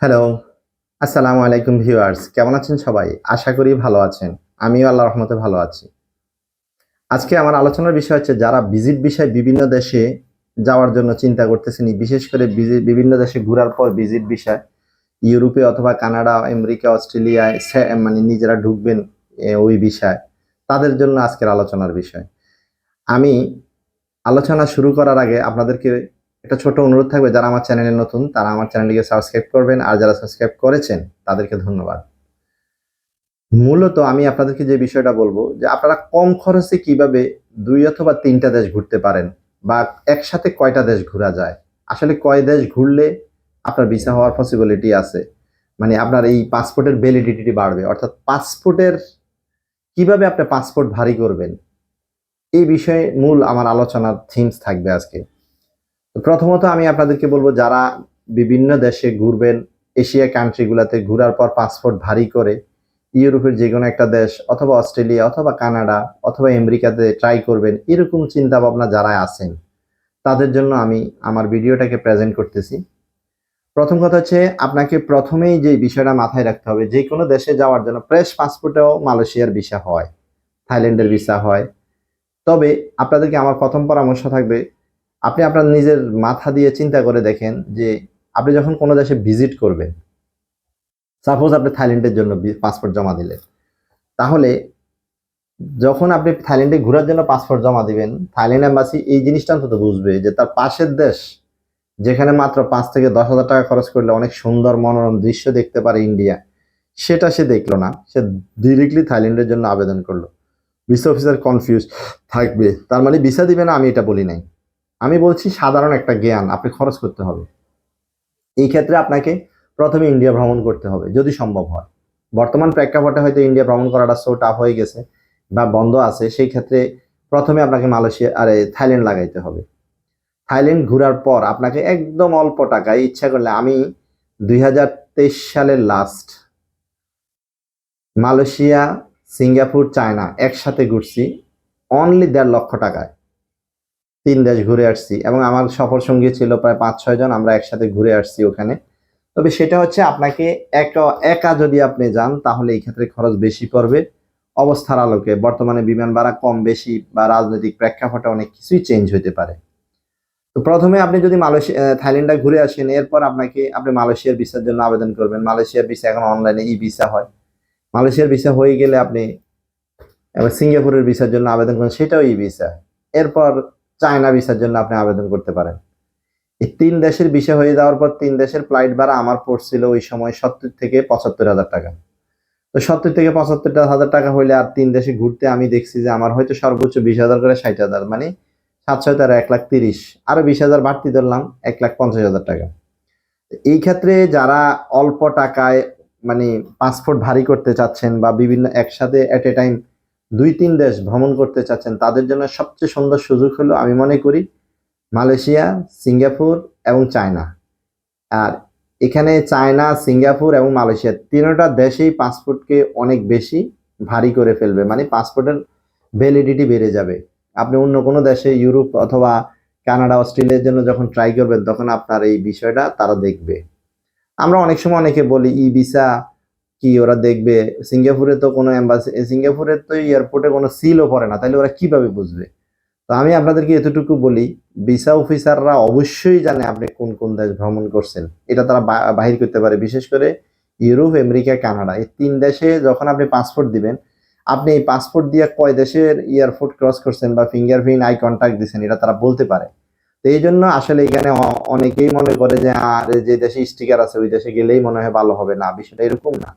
Hello, আসসালামু আলাইকুম viewers. কেমন আছেন সবাই? আশা করি ভালো আছেন। আমিও আল্লাহর রহমতে ভালো আছি। আজকে আমার আলোচনার বিষয় হচ্ছে যারা ভিজিট ভিসায় বিভিন্ন দেশে যাওয়ার জন্য চিন্তা করতেছেন, বিশেষ করে বিভিন্ন দেশে ঘোরার পর ভিজিট ভিসায় ইউরোপে অথবা কানাডা, আমেরিকা, অস্ট্রেলিয়ায় মানে নিজেরা ঢুকবেন ওই ভিসায়। তাদের জন্য আজকের আলোচনার বিষয়। আমি আলোচনা শুরু করার আগে আপনাদেরকে একটা ছোট অনুরোধ থাকবে, যারা আমার চ্যানেলে নতুন তারা আমার চ্যানেলটিকে সাবস্ক্রাইব করবেন, আর যারা সাবস্ক্রাইব করেছেন তাদেরকে ধন্যবাদ। মূলত আমি আপনাদেরকে যে বিষয়টা বলবো যে আপনারা কম খরচে কিভাবে ২ অথবা ৩ টা দেশ ঘুরতে পারেন বা একসাথে কয়টা দেশ ঘোরা যায়। আসলে কয় দেশ ঘুরলে আপনার ভিসা হওয়ার পসিবিলিটি আছে। মানে আপনার এই পাসপোর্টের ভ্যালিডিটি বাড়বে। অর্থাৎ কিভাবে আপনি পাসপোর্ট ভারী করবেন। এই বিষয়ে মূল আমার আলোচনার থিমস থাকবে আজকে। তো প্রথমত আমি আপনাদেরকে বলবো, যারা বিভিন্ন দেশে ঘুরবেন, এশিয়া কান্ট্রি গুলাতে ঘোরার পর পাসপোর্ট ভারী করে ইউরোপের যেকোনো একটা দেশ অথবা অস্ট্রেলিয়া অথবা কানাডা অথবা আমেরিকাতে ট্রাই করবেন, এরকম চিন্তা ভাবনা যারা আছেন তাদের জন্য আমি আমার ভিডিওটাকে প্রেজেন্ট করতেছি। প্রথম কথা হচ্ছে, আপনাকে প্রথমেই যে বিষয়টা মাথায় রাখতে হবে, যে কোনো দেশে যাওয়ার জন্য ফ্রেশ পাসপোর্টেও মালয়েশিয়ার ভিসা হয়, থাইল্যান্ডের ভিসা হয়। তবে আপনাদেরকে আমার প্রথম পরামর্শ থাকবে, আপনি আপনার নিজের মাথা দিয়ে চিন্তা করে দেখেন যে আপনি যখন কোনো দেশে ভিজিট করবেন, সাপোজ আপনি থাইল্যান্ডের জন্য পাসপোর্ট জমা দিলেন, তাহলে যখন আপনি থাইল্যান্ডে ঘোরার জন্য পাসপোর্ট জমা দিবেন, থাইল্যান্ড এম্বাসি এই জিনিসটা অন্তত বুঝবে যে তার পাশের দেশ, যেখানে মাত্র ৫ থেকে ১০ হাজার টাকা খরচ করলে অনেক সুন্দর মনোরম দৃশ্য দেখতে পারে ইন্ডিয়া, সেটা সে দেখলো না, সে ডিরেক্টলি থাইল্যান্ডের জন্য আবেদন করলো। ভিসা অফিসার কনফিউজ থাকবে, তার মানে ভিসা দিবে না, আমি এটা বলি নাই। আমি বলছি সাধারণ একটা জ্ঞান আপনি খরচ করতে হবে। এই ক্ষেত্রে আপনাকে প্রথমে ইন্ডিয়া ভ্রমণ করতে হবে যদি সম্ভব হয়। বর্তমান প্রেক্ষাপটে হয়তো ইন্ডিয়া ভ্রমণ করাটা সো টাফ হয়ে গেছে বা বন্ধ আছে, সেই ক্ষেত্রে প্রথমে আপনাকে মালয়েশিয়া থাইল্যান্ড লাগাইতে হবে। থাইল্যান্ড ঘোরার পর আপনাকে একদম অল্প টাকায়, ইচ্ছা করলে আমি ২০২৩ সালের লাস্ট মালয়েশিয়া, সিঙ্গাপুর, চায়না একসাথে ঘুরছি অনলি ১.৫ লক্ষ টাকায়। ৩ দেশ ঘুরে আসছি এবং আমার সফর সঙ্গী ছিল প্রায় ৫-৬ জন, আমরা একসাথে ঘুরে আসছি ওখানে। তবে সেটা হচ্ছে আপনাকে একা একা যদি আপনি যান তাহলে এই ক্ষেত্রে খরচ বেশি পড়বে। অবস্থার আলোকে বর্তমানে বিমান ভাড়া কম বেশি বা রাজনৈতিক প্রেক্ষাপটে অনেক কিছুই চেঞ্জ হতে পারে। তো প্রথমে আপনি যদি থাইল্যান্ডে ঘুরে আসেন, এরপর আপনি মালয়েশিয়ার ভিসার জন্য আবেদন করবেন। মালয়েশিয়ার ভিসা এখন অনলাইনে ই ভিসা হয়। মালয়েশিয়ার ভিসা হয়ে গেলে আপনি এবার সিঙ্গাপুরের ভিসার জন্য আবেদন করেন, সেটাও ই ভিসা। এরপর চায়না ভিসার জন্য আপনি আবেদন করতে পারেন। এই ৩ দেশের ভিসা হয়ে যাওয়ার পর ৩ দেশের ফ্লাইট ভাড়া আমার পড়ছিল ওই সময় ৭০ থেকে ৭৫ হাজার টাকা। তো ৭০ থেকে ৭৫ হাজার টাকা হইলে আর ৩ দেশে ঘুরতে আমি দেখছি যে আমার হয়তো সর্বোচ্চ ২০,০০০ করে ৬০,০০০, মানে ৭-৬ ১,৩০,০০০, আরো ২০,০০০ বাড়তি ধরলাম, ১,৫০,০০০ টাকা। এই ক্ষেত্রে যারা অল্প টাকায় মানে পাসপোর্ট ভারী করতে চাচ্ছেন বা বিভিন্ন একসাথে এট এ টাইম ২-৩ দেশ ভ্রমণ করতে চাচ্ছেন, তাদের জন্য সবচেয়ে সুন্দর সুযোগ হলো আমি মনে করি মালয়েশিয়া, সিঙ্গাপুর এবং চায়না। আর এখানে চায়না, সিঙ্গাপুর এবং মালয়েশিয়া ৩টা দেশেই পাসপোর্টকে অনেক বেশি ভারী করে ফেলবে। মানে পাসপোর্টের ভ্যালিডিটি বেড়ে যাবে। আপনি অন্য কোনো দেশে ইউরোপ অথবা কানাডা, অস্ট্রেলিয়ার জন্য যখন ট্রাই করবেন, তখন আপনার এই বিষয়টা তারা দেখবে। আমরা অনেক সময় অনেকে বলি ই ভিসা কি ওরা দেখবে? সিঙ্গাপুরে তো কোনো এম্বাসি, সিঙ্গাপুরের তো এয়ারপোর্টে কোনো সিলও পড়ে না। তাইলে ওরা কিভাবে বুঝবে? তো আমি আপনাদেরকে এতটুকু বলি, ভিসা অফিসাররা অবশ্যই জানে আপনি কোন কোন দেশ ভ্রমণ করছেন। এটা তারা বাহির করতে পারে। বিশেষ করে ইউরোপ, আমেরিকা, কানাডা এই ৩ দেশে যখন আপনি পাসপোর্ট দিবেন, আপনি এই পাসপোর্ট দিয়ে কয় দেশের এয়ারপোর্ট ক্রস করছেন বা ফিঙ্গারপ্রিন্ট, আই কনট্যাক্ট দিছেন, এটা তারা বলতে পারে। তো এই জন্য আসলে এখানে অনেকেই মনে করে যে যে দেশে স্টিকার আছে ওই দেশে গেলেই মনে হয় ভালো হবে। না, বিষয়টা এরকম না।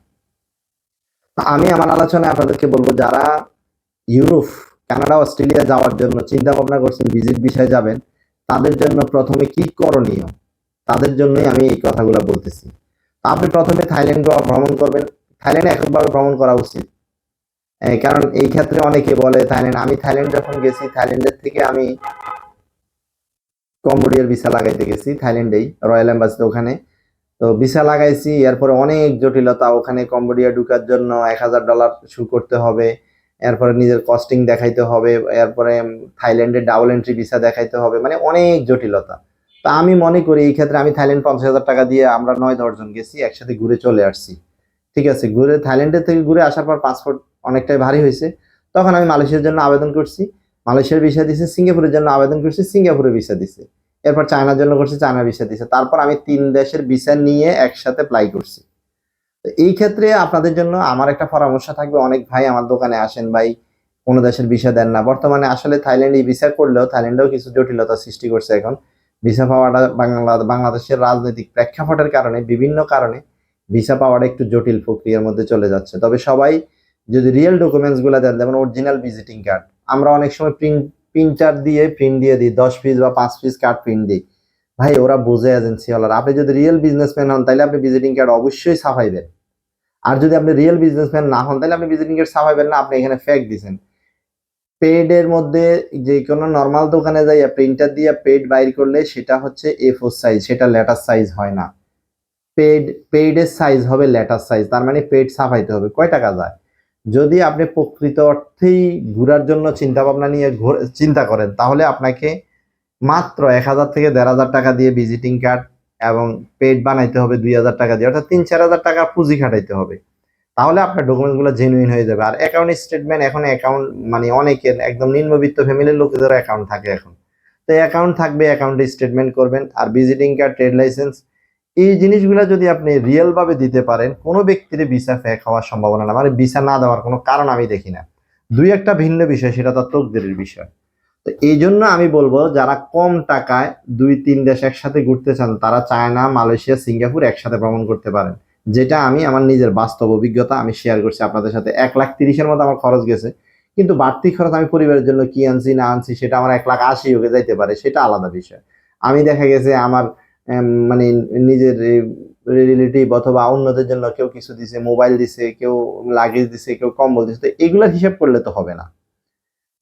আমি আমার আলোচনায় আপনাদেরকে বলবো, যারা ইউরোপ, কানাডা, অস্ট্রেলিয়া যাওয়ার জন্য চিন্তা ভাবনা করছেন, ভিজিট ভিসায় যাবেন, তাদের জন্য প্রথমে কি করণীয়, তাদের জন্যই আমি এই কথাগুলো বলতেছি। আপনি প্রথমে থাইল্যান্ড ভ্রমণ করবেন। থাইল্যান্ডে এককভাবে ভ্রমণ করা উচিত। কারণ এই ক্ষেত্রে অনেকে বলে আমি থাইল্যান্ড যখন গেছি, থাইল্যান্ডের থেকে আমি কম্বোডিয়ার ভিসা লাগাইতে গেছি থাইল্যান্ডেই, রয়্যাল এম্বাসিতে ওখানে। তো ভিসা লাগাইছি, এরপরে অনেক জটিলতা। ওখানে কম্বোডিয়া ঢুকার জন্য $১,০০০ শো করতে হবে। এরপরে নিজের কস্টিং দেখাইতে হবে। এরপরে থাইল্যান্ডের ডাবল এন্ট্রি ভিসা দেখাইতে হবে। মানে অনেক জটিলতা। তো তা আমি মনে করি এই ক্ষেত্রে আমি থাইল্যান্ড 50,000 টাকা দিয়ে আমরা 9-10 জন গেছি, একসাথে ঘুরে চলে আসছি। ঠিক আছে, ঘুরে থাইল্যান্ডের থেকে ঘুরে আসার পর পাসপোর্ট অনেকটাই ভারী হয়েছে, তখন আমি মালয়েশিয়ার জন্য আবেদন করছি, মালয়েশিয়ার ভিসা দিছে। সিঙ্গাপুরের জন্য আবেদন করছি, সিঙ্গাপুরের ভিসা দিছে। এরপর চায়নার জন্য করছি, চায়নার ভিসা দিছে। তারপর আমি 3 দেশের ভিসা নিয়ে একসাথে অ্যাপ্লাই করছি। তো এই ক্ষেত্রে আপনাদের জন্য আমার একটা পরামর্শ থাকবে, অনেক ভাই আমার দোকানে আসেন, ভাই কোনো দেশের ভিসা দেন না। বর্তমানে আসলে থাইল্যান্ডে ভিসা করলেও থাইল্যান্ডেও কিছু জটিলতা সৃষ্টি করছে এখন। ভিসা পাওয়াটা বাংলাদেশের রাজনৈতিক প্রেক্ষাপটের কারণে, বিভিন্ন কারণে ভিসা পাওয়াটা একটু জটিল প্রক্রিয়ার মধ্যে চলে যাচ্ছে। তবে সবাই যদি রিয়েল ডকুমেন্টস গুলা দেন, যেমন অরিজিনাল ভিজিটিং কার্ড, আমরা অনেক সময় প্রিন্টার দিয়ে প্রিন্ট দিয়ে দিই, 10 পিস বা 5 পিস কার্ড প্রিন্ট দিই। ভাই ওরা বোঝে এজেন্সি ওয়ালারা। আপনি যদি রিয়েল বিজনেসম্যান হন তাহলে আপনি ভিজিটিং কার্ড অবশ্যই ছাপাইবেন। আর যদি আপনি রিয়েল বিজনেসম্যান না হন তাহলে আপনি ভিজিটিং কার্ড ছাপাইবেন না, আপনি এখানে ফেক দিছেন। পেড এর মধ্যে যে কোনো নর্মাল দোকানে যাইয়া প্রিন্টার দিয়ে পেড বাইর করলে সেটা হচ্ছে A4 সাইজ, সেটা লেটার সাইজ হয় না। পেইডের সাইজ হবে লেটার সাইজ, তার মানে পেড ছাপাইতে হবে। কয় টাকা যায়? যদি আপনি প্রকৃত অর্থেই ঘোরার জন্য চিন্তা ভাবনা নিয়ে চিন্তা করেন, তাহলে আপনাকে মাত্র 1,000 থেকে 1,500 টাকা দিয়ে ভিজিটিং কার্ড এবং পেড বানাইতে হবে 2,000 টাকা দিয়ে, অর্থাৎ 3-4,000 টাকা পুঁজি খাটাইতে হবে। তাহলে আপনার ডকুমেন্টগুলো জেনুইন হয়ে যাবে। আর অ্যাকাউন্ট স্টেটমেন্ট, এখন অ্যাকাউন্ট মানে অনেকের একদম নিম্নবিত্ত ফ্যামিলির লোকেদের অ্যাকাউন্ট থাকে এখন। তো অ্যাকাউন্ট থাকবে, অ্যাকাউন্টে স্টেটমেন্ট করবেন। আর ভিজিটিং কার্ড, ট্রেড লাইসেন্স, এই জিনিসগুলো যদি আপনি রিয়েল ভাবে দিতে পারেন, কোনো ব্যক্তির ভিসা ফেক হওয়ার সম্ভাবনা না, মানে ভিসা না দেওয়ার কোনো কারণ আমি দেখি না। দুই একটা ভিন্ন বিষয়, সেটা তো তকদিরের বিষয়। তো এই জন্য আমি বলবো, যারা কম টাকায় 2-3 দেশ একসাথে ঘুরতে চান, তারা চায়না, মালয়েশিয়া, সিঙ্গাপুর একসাথে ভ্রমণ করতে পারেন। যেটা আমি আমার নিজের বাস্তব অভিজ্ঞতা আমি শেয়ার করছি আপনাদের সাথে। 1,30,000 মতো আমার খরচ গেছে, কিন্তু বাড়তি খরচ আমি পরিবারের জন্য কি আনছি না আনছি সেটা আমার 1,80,000 হয়ে যাইতে পারে, সেটা আলাদা বিষয়। আমি দেখা গেছে আমার মানে নিজের রিলেটিভ অথবা অন্যদের জন্য কেউ কিছু দিছে, মোবাইল দিছে, কেউ লাগেজ দিছে, কেউ কম্বল দিছে। তো এগুলার হিসাব করলে তো হবে না।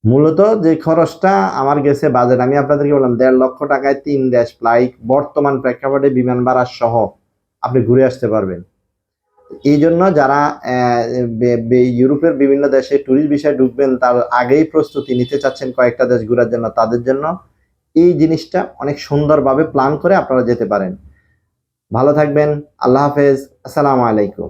মূলত যে খরচটা আমার গেছে বাজেট, আমি আপনাদেরকে বললাম 1.5 লক্ষ টাকায় 3 দেশ ফ্লাইট, বর্তমান প্রেক্ষাপটে বিমান ভাড়া সহ আপনি ঘুরে আসতে পারবেন। এই জন্য যারা ইউরোপের বিভিন্ন দেশে ট্যুরিস্ট ভিসায় ঢুকবেন, তার আগেই প্রস্তুতি নিতে চাচ্ছেন কয়েকটা দেশ ঘোরার জন্য, তাদের জন্য এই জিনিসটা অনেক সুন্দরভাবে প্ল্যান করে আপনারা যেতে পারেন। ভালো থাকবেন। আল্লাহ হাফেজ। আসসালামু আলাইকুম।